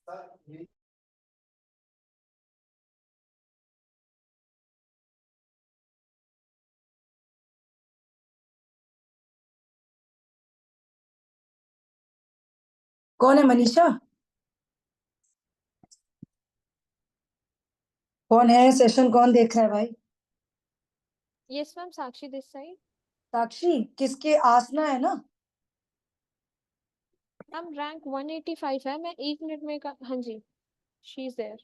कौन है मनीषा? कौन है? सेशन कौन देख रहा है भाई? Yes ma'am, Sakshi this side. Sakshi किसके? आसना है ना? मैम रैंक 185 है। मैं 1 मिनट में हाँ जी, she is there.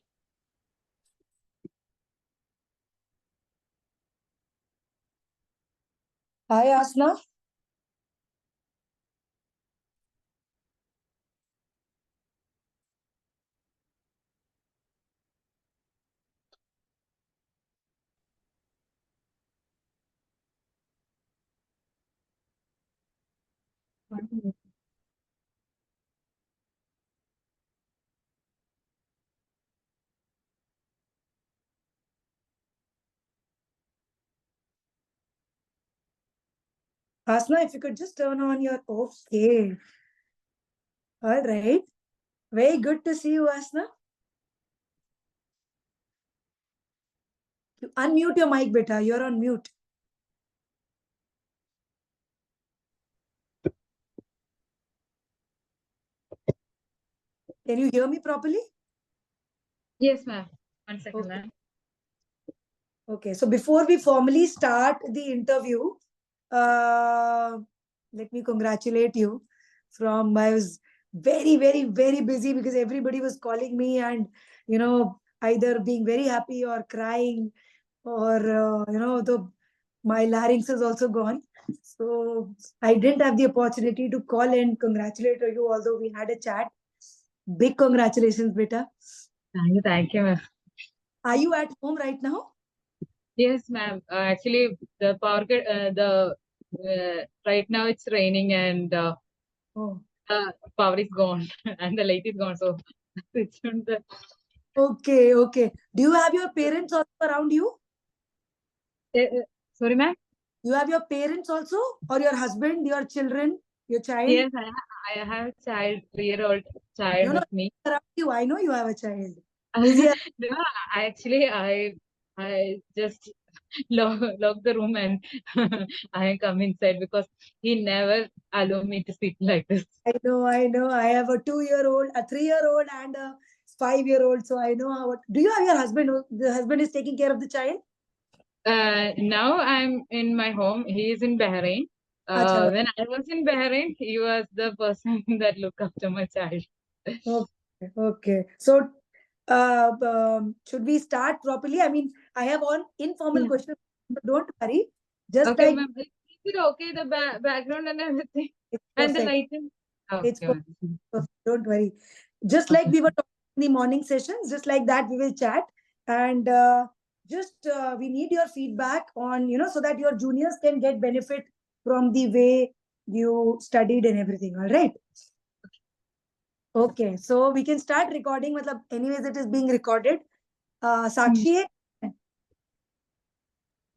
Hi Asna. Asna, if you could just turn on your... Okay. All right. Very good to see you, Asna. You unmute your mic, beta. You're on mute. Can you hear me properly? Yes, ma'am. 1 second, Okay. ma'am. Okay. So before we formally start the interview, let me congratulate you. I was very, very, very busy because everybody was calling me and, either being very happy or crying or, my larynx is also gone. So I didn't have the opportunity to call and congratulate you, although we had a chat. Big congratulations, beta. Thank you, ma'am. Are you at home right now? Yes, ma'am. Actually, the right now it's raining and power is gone and the light is gone. So it's Okay, okay. Do you have your parents also around you? Sorry, ma'am. You have your parents also, or your husband, your children, your child? Yes, I have a child, 3-year-old child with me. Around you. I know you have a child. No, I just lock the room and I come inside because he never allow me to sit like this. I know. I have a 2-year-old, a 3-year-old, and a 5-year-old. So I know how. Do you have your husband? The husband is taking care of the child? Now I'm in my home. He is in Bahrain. When I was in Bahrain, he was the person that looked after my child. Okay. So, should we start properly? I mean, I have all informal questions, but don't worry. Just okay, like... ma'am. Is it okay, the background and everything? And the lighting? It's Okay. perfect. Don't worry. Just like we were talking in the morning sessions, just like that we will chat. And we need your feedback on, so that your juniors can get benefit from the way you studied and everything. All right. Okay. So we can start recording. Anyways, it is being recorded. Sakshi?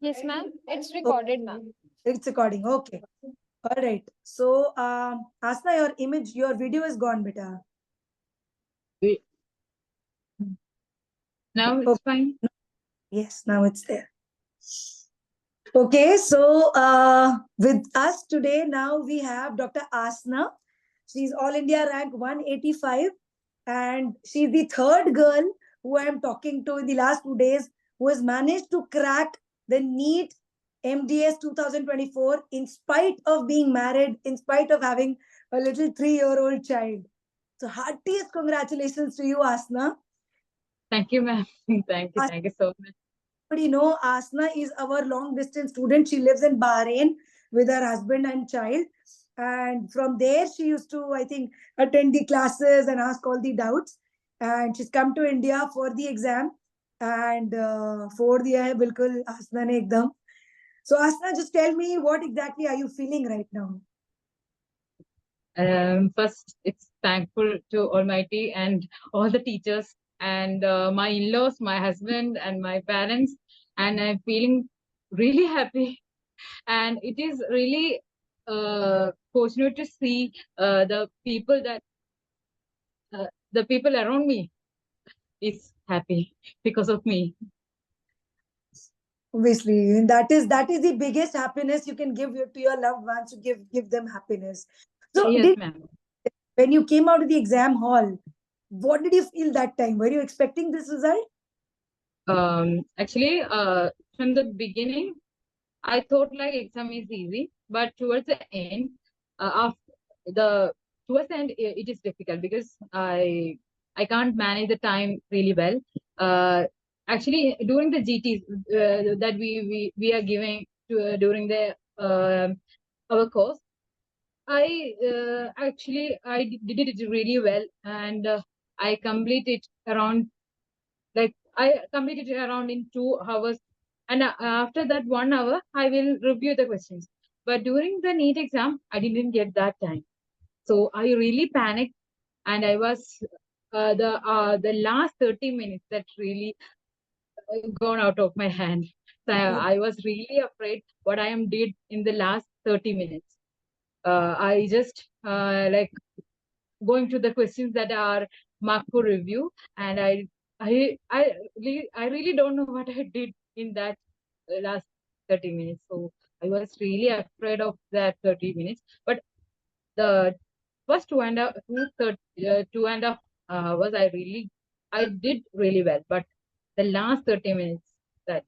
Yes ma'am, it's recorded, ma'am. It's recording. Okay. All right. So, Asna, your video is gone, beta. Now it's fine. Yes, now it's there. Okay, so with us today now we have Dr. Asna. She's All India rank 185 and she's the third girl who I am talking to in the last 2 days who has managed to crack the NEET MDS 2024 in spite of being married, in spite of having a little 3-year-old child. So heartiest congratulations to you, Asna. Thank you, ma'am. Thank you so much. But Asna is our long distance student. She lives in Bahrain with her husband and child. And from there, she used to, I think, attend the classes and ask all the doubts. And she's come to India for the exam. And for the bilkul Asna ne ekdam. So Asna, just tell me, what exactly are you feeling right now? First, it's thankful to Almighty and all the teachers and my in-laws, my husband and my parents, and I'm feeling really happy. And it is really fortunate to see the people the people around me is happy because of me. Obviously, and that is the biggest happiness you can give to your loved ones, to give them happiness. So, Yes, ma'am. when you came out of the exam hall, what did you feel that time? Were you expecting this result? Actually, from the beginning, I thought like exam is easy, but towards the end, after the towards the end, it is difficult because I can't manage the time really well. Actually, during the GTs that we are giving during the our course, I did it really well, and I completed around like I completed it around in 2 hours, and after that 1 hour, I will review the questions. But during the NEET exam, I didn't get that time, so I really panicked, and I was the last 30 minutes that really gone out of my hand. So I was really afraid what I am did in the last 30 minutes. I just like going to the questions that are marked for review, and I really don't know what I did in that last 30 minutes. So I was really afraid of that 30 minutes. But the first 2.5 hours, I did really well. But the last 30 minutes, that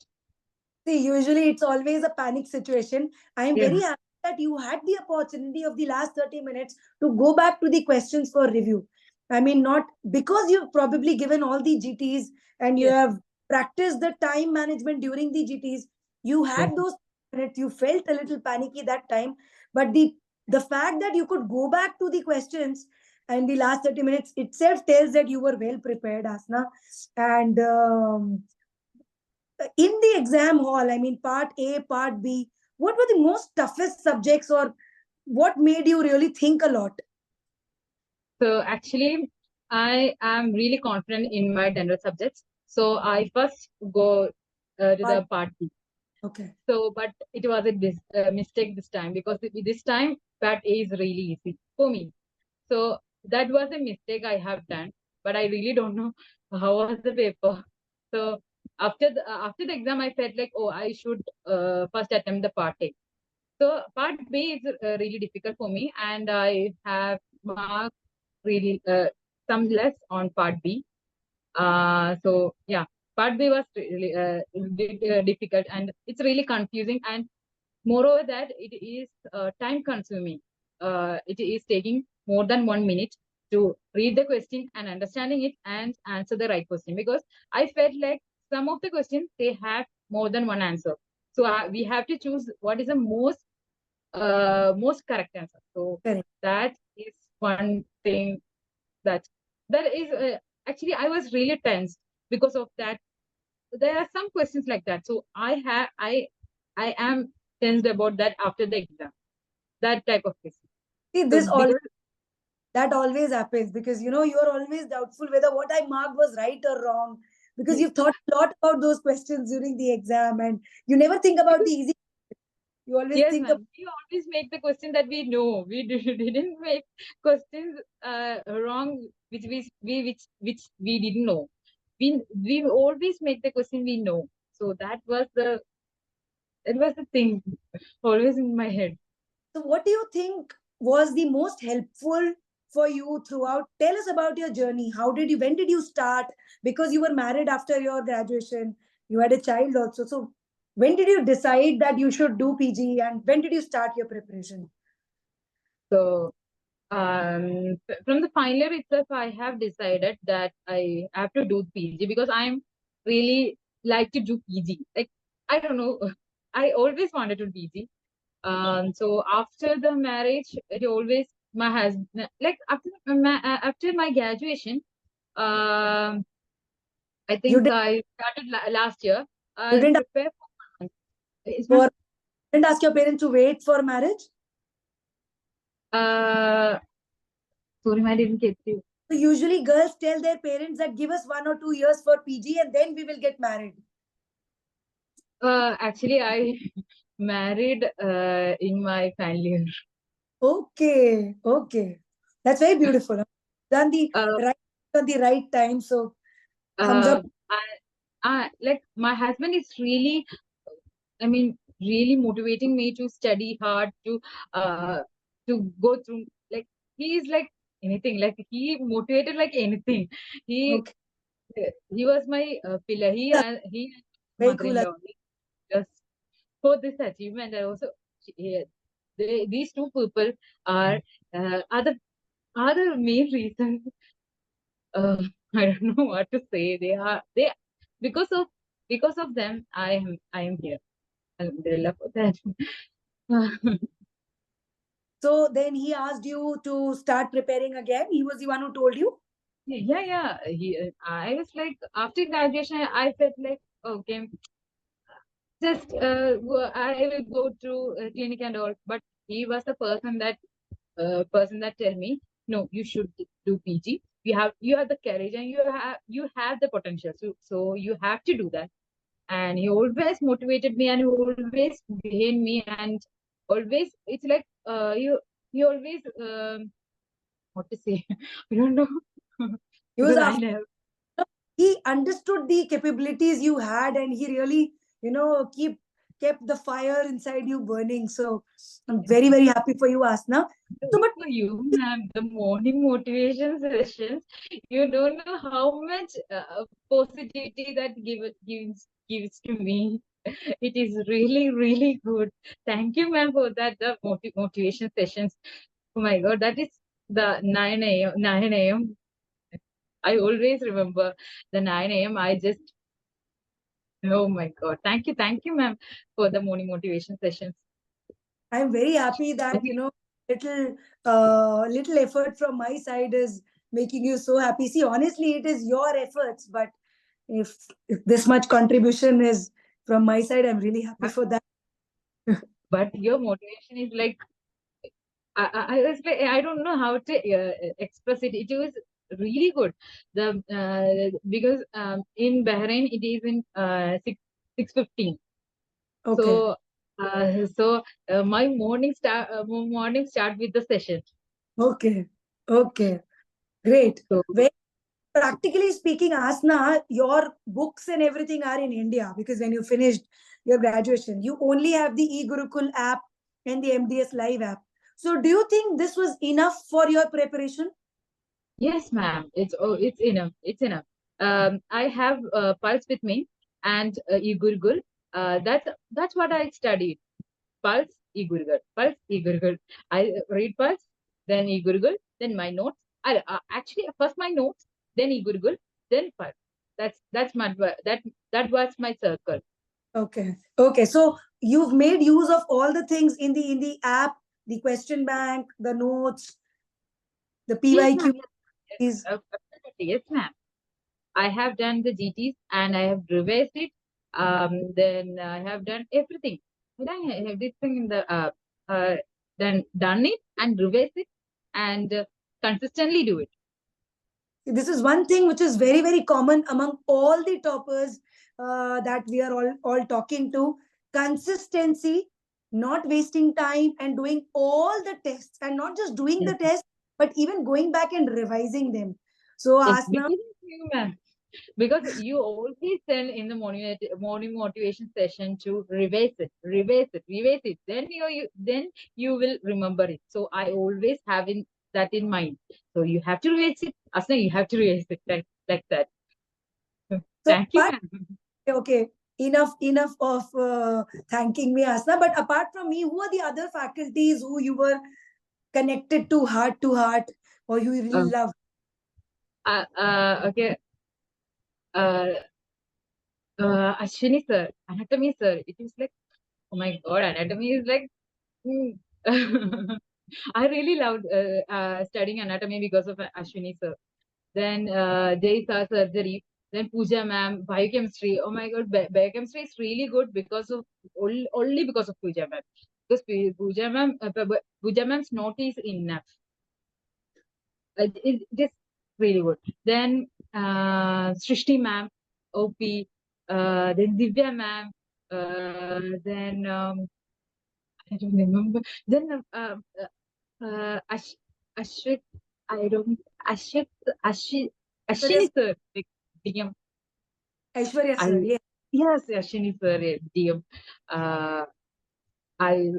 See, usually it's always a panic situation. I am yeah, very happy that you had the opportunity of the last 30 minutes to go back to the questions for review. I mean, not because you've probably given all the GTs and you yes, have practiced the time management during the GTs. You yes. had those minutes, you felt a little panicky that time. But the fact that you could go back to the questions and the last 30 minutes itself tells that you were well prepared, Asna. And in the exam hall, I mean, part A, part B, what were the most toughest subjects, or what made you really think a lot? So actually, I am really confident in my general subjects. So I first go to Part, the part B. okay. So, but it was a mistake this time, because this time part A is really easy for me. So that was a mistake I have done, but I really don't know how was the paper. So after the exam, I felt like, oh, I should first attempt the part A. So part B is really difficult for me, and I have marked really some less on part B. So yeah, part B was really difficult, and it's really confusing, and moreover that it is time consuming. It is taking more than 1 minute to read the question and understanding it and answer the right question, because I felt like some of the questions they have more than one answer. So we have to choose what is the most correct answer. So Correct. that is one thing that is actually I was really tense because of that. There are some questions like that, so I am tensed about that after the exam, that type of question. See, So this all because that always happens because you are always doubtful whether what I marked was right or wrong, because you've thought a lot about those questions during the exam and you never think about the easy. You always yes, think about. ma'am, we always make the question that we know. We didn't make questions wrong, which we didn't know. We always make the question we know. So that was the thing always in my head. So, what do you think was the most helpful for you throughout? Tell us about your journey. When did you start? Because you were married after your graduation, you had a child also. So, when did you decide that you should do PG and when did you start your preparation? So from the final year itself, I have decided that I have to do PG, because I'm really like to do PG. Like, I don't know, I always wanted to do PG. So after the marriage, it always my husband, like after my graduation, I You think did, I started last year. you I didn't, prepare is my for, didn't ask your parents to wait for marriage? uh sorry, I didn't get you. So usually girls tell their parents that give us 1 or 2 years for PG and then we will get married. Actually, I married in my final year. Okay, okay. That's very beautiful. Done the Uh, right on the right time. So thumbs Uh, up. like my husband is really, I mean, really motivating me to study hard, to go through. Like he is like anything. Like he motivated like anything. He Okay. he was my pillar. He Very cool. mother-in-law. Just for this achievement, and also these two people are other main reasons. Uh, I don't know what to say. They because of them I am here. Alhamdulillah for that. So then he asked you to start preparing again. He was the one who told you. Yeah. I was like after graduation, I felt like okay, just I will go to clinic and all. But he was the person that tell me, no, you should do PG. You have the courage and you have the potential. So you have to do that. And he always motivated me and he always behind me and always it's like he always what to say. I don't know He was because I after. never. He understood the capabilities you had, and he really, kept the fire inside you burning. So I'm very, very happy for you, Asna. So, but For you, ma'am, the morning motivation sessions, you don't know how much positivity that gives to me. It is really, really good. Thank you, ma'am, for that. The motivation sessions. Oh my God, that is the 9 a.m. 9 a.m. I always remember the 9 a.m. I just, oh my God. Thank you, ma'am, for the morning motivation sessions. I'm very happy that, little little effort from my side is making you so happy. See, honestly, it is your efforts, but if this much contribution is from my side, I'm really happy for that. But your motivation is like, I was like, I don't know how to express it. It was really good. The because in Bahrain it is in 6:15. Okay. So my morning start with the session. Okay. Okay. Great. So Very practically speaking, Asna, your books and everything are in India, because when you finished your graduation, you only have the eGurukul app and the MDS Live app. So, do you think this was enough for your preparation? yes, ma'am. It's enough. It's enough. I have Pulse with me and eGurukul. That's what I studied. Pulse, eGurukul. Pulse, eGurukul. I read Pulse, then eGurukul, then my notes. Actually first my notes, then eGurukul, then Pulse. That was my circle. Okay. Okay. So, you've made use of all the things in the app, the question bank, the notes, the Yes, ma'am. PYQ. Yes, absolutely. Yes, ma'am. I have done the GTs and I have revised it. Then I have done everything. I have everything in the then done it and revised it and consistently do it. This is one thing which is very, very common among all the toppers that we are all talking to. Consistency, not wasting time, and doing all the tests, and not just doing Yes, the test, but even going back and revising them. So, yes, Asna, because of you, ma'am. Because you always tell in the morning motivation session to revise it. Then you will remember it. So I always have that in mind. So you have to revise it. Asna, you have to revise it like that. so Thank you, apart, ma'am. okay, enough of thanking me, Asna. But apart from me, who are the other faculties who you were connected to heart, or you really Um, love? okay. Uh, Ashwini sir, anatomy sir. It is like, oh my God, anatomy is like. mm. I really loved studying anatomy because of Ashwini sir. Then Jay sir surgery. Then Pooja ma'am, biochemistry. Oh my God, biochemistry is really good because of only because of Pooja ma'am. Because Pooja ma'am's note is enough. It is really good. Then Srishti ma'am, OP. Then Divya ma'am. Then I don't remember. Then Ashwit, I don't Ashwit Ashwit Ashini sir, like, DM. Aishwarya sir, yeah. Yes, Ashini sir, DM. Uh, I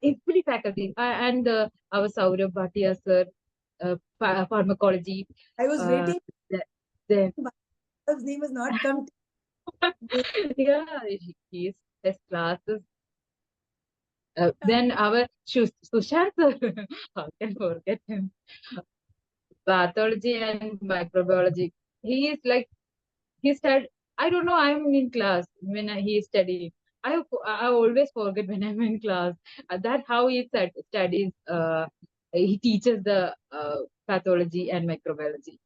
every faculty and our Saurabh Bhatia sir, pharmacology. I was Uh, waiting, the, the, but his name has not come. yeah, his classes. Then our Sushant sir, how can forget him? Pathology and microbiology. He is like he said, I don't know, I'm in class when he is studying. I always forget when I'm in class. That how he studies. He teaches the pathology and microbiology.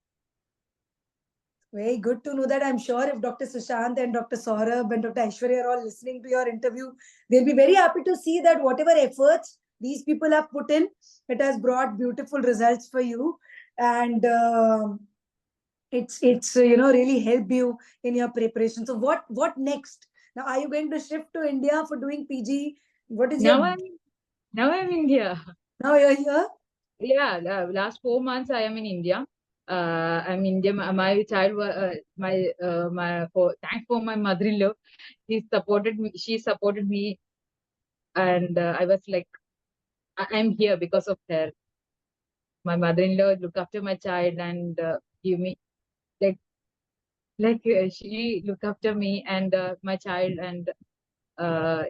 Very good to know that. I'm sure if Dr. Sushant and Dr. Saurabh and Dr. Aishwarya are all listening to your interview, they'll be very happy to see that whatever efforts these people have put in, it has brought beautiful results for you. And it's really helped you in your preparation. So what next? Now, are you going to shift to India for doing PG? What is Now your I'm now I'm in India. now you're here? Yeah, last 4 months I am in India. I'm Indian. My child, thanks for my mother-in-law. He supported me. She supported me, and I was like, I'm here because of her. My mother-in-law look after my child and give me like she look after me and my child and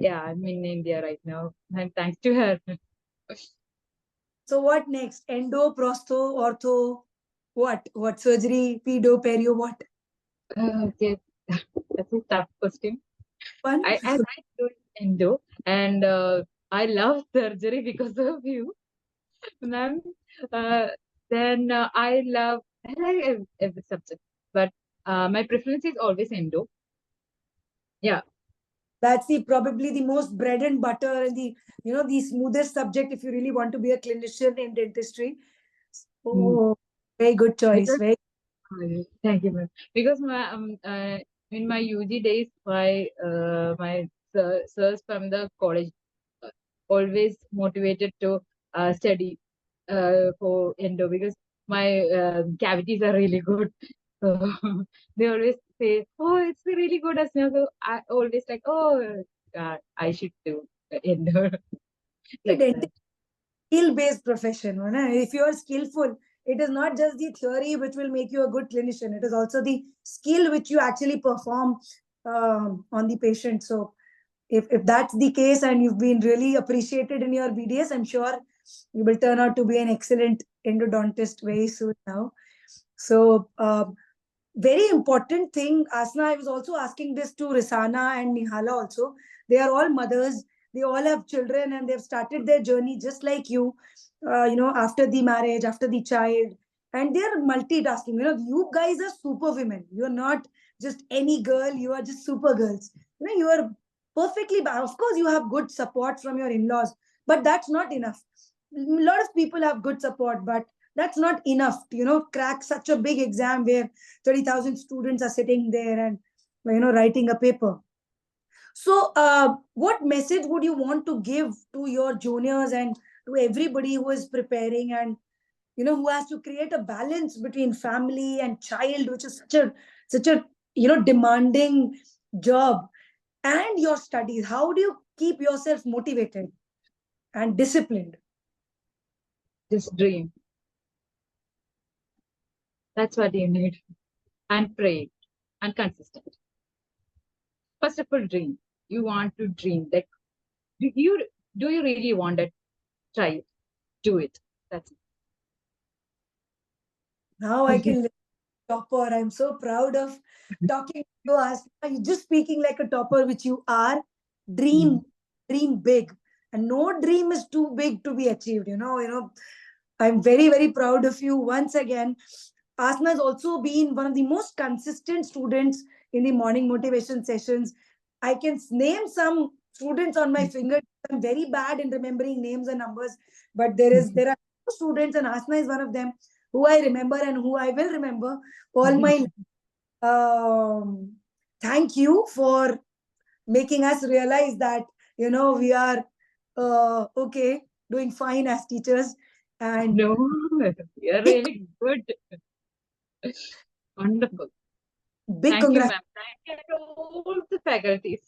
yeah, I'm in India right now and thanks to her. So what next? Endo, prosto, ortho, what surgery, pedo, perio, what Okay, that's a tough question. one? I like doing endo and I love surgery because of you, ma'am. Uh, then I like every subject, but my preference is always endo. Yeah. That's the probably the most bread and butter and the smoothest subject if you really want to be a clinician in dentistry. Mm. Oh, very good choice. Because Very thank you, ma'am. Because in my UG days, my sirs from the college uh, always motivated to study for endo because my cavities are really good. So they always say, "Oh, it's really good, Asna." So I always like, "Oh, I should do endo." Like dentistry that. skill-based profession. If you are skillful, it is not just the theory which will make you a good clinician. It is also the skill which you actually perform on the patient. So if that's the case and you've been really appreciated in your BDS, I'm sure you will turn out to be an excellent endodontist very soon now. So very important thing, Asna, I was also asking this to Risana and Nihala also. They are all mothers. They all have children and they've started their journey just like you, after the marriage, after the child. And they're multitasking. You guys are super women. You're not just any girl. You are just super girls. You are perfectly, of course, you have good support from your in-laws, but that's not enough. A lot of people have good support, but that's not enough to, crack such a big exam where 30,000 students are sitting there and writing a paper. So what message would you want to give to your juniors and to everybody who is preparing and who has to create a balance between family and child, which is such a demanding job, and your studies? How do you keep yourself motivated and disciplined? Just dream. That's what you need. And pray and consistent. First of all, dream. You want to dream. Like, do you do you really want it? Try it. Do it. That's Now I it. can topper. I'm so proud of talking to you, Asma. You're just speaking like a topper, which you are. Mm. Dream, dream big. And no dream is too big to be achieved. I'm very, very proud of you once again. Asna has also been one of the most consistent students in the morning motivation sessions. I can name some students on my finger. I'm very bad in remembering names and numbers, but there are students, and Asna is one of them who I remember and who I will remember all my life. Thank you for making us realize that we are okay, doing fine as teachers, and No, you're big really good. Wonderful. Big Thank you, congrats. ma'am. Thank you to all the faculties.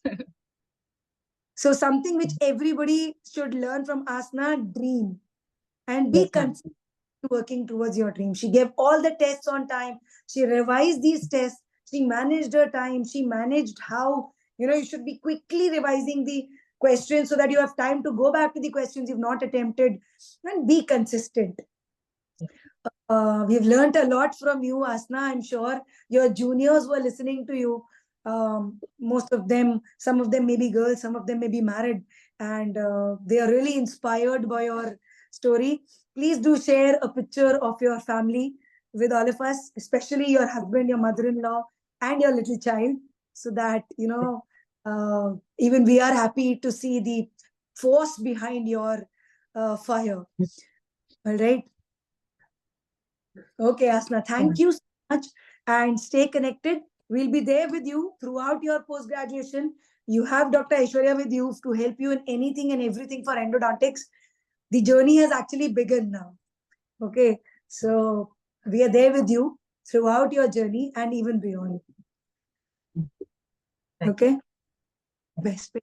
So something which everybody should learn from Asna, dream and be Yes, ma'am. consistent working towards your dream. She gave all the tests on time. She revised these tests. She managed her time. She managed how, you should be quickly revising the questions so that you have time to go back to the questions you've not attempted, and be consistent. We've learned a lot from you, Asna. I'm sure your juniors were listening to you. Most of them, some of them may be girls, some of them may be married, and they are really inspired by your story. Please do share a picture of your family with all of us, especially your husband, your mother-in-law, and your little child, so that even we are happy to see the force behind your fire. All right. Okay, Asna, thank you so much, and stay connected. We'll be there with you throughout your post graduation. You have Dr. Aishwarya with you to help you in anything and everything for endodontics. The journey has actually begun now. Okay, so we are there with you throughout your journey and even beyond. Okay, best.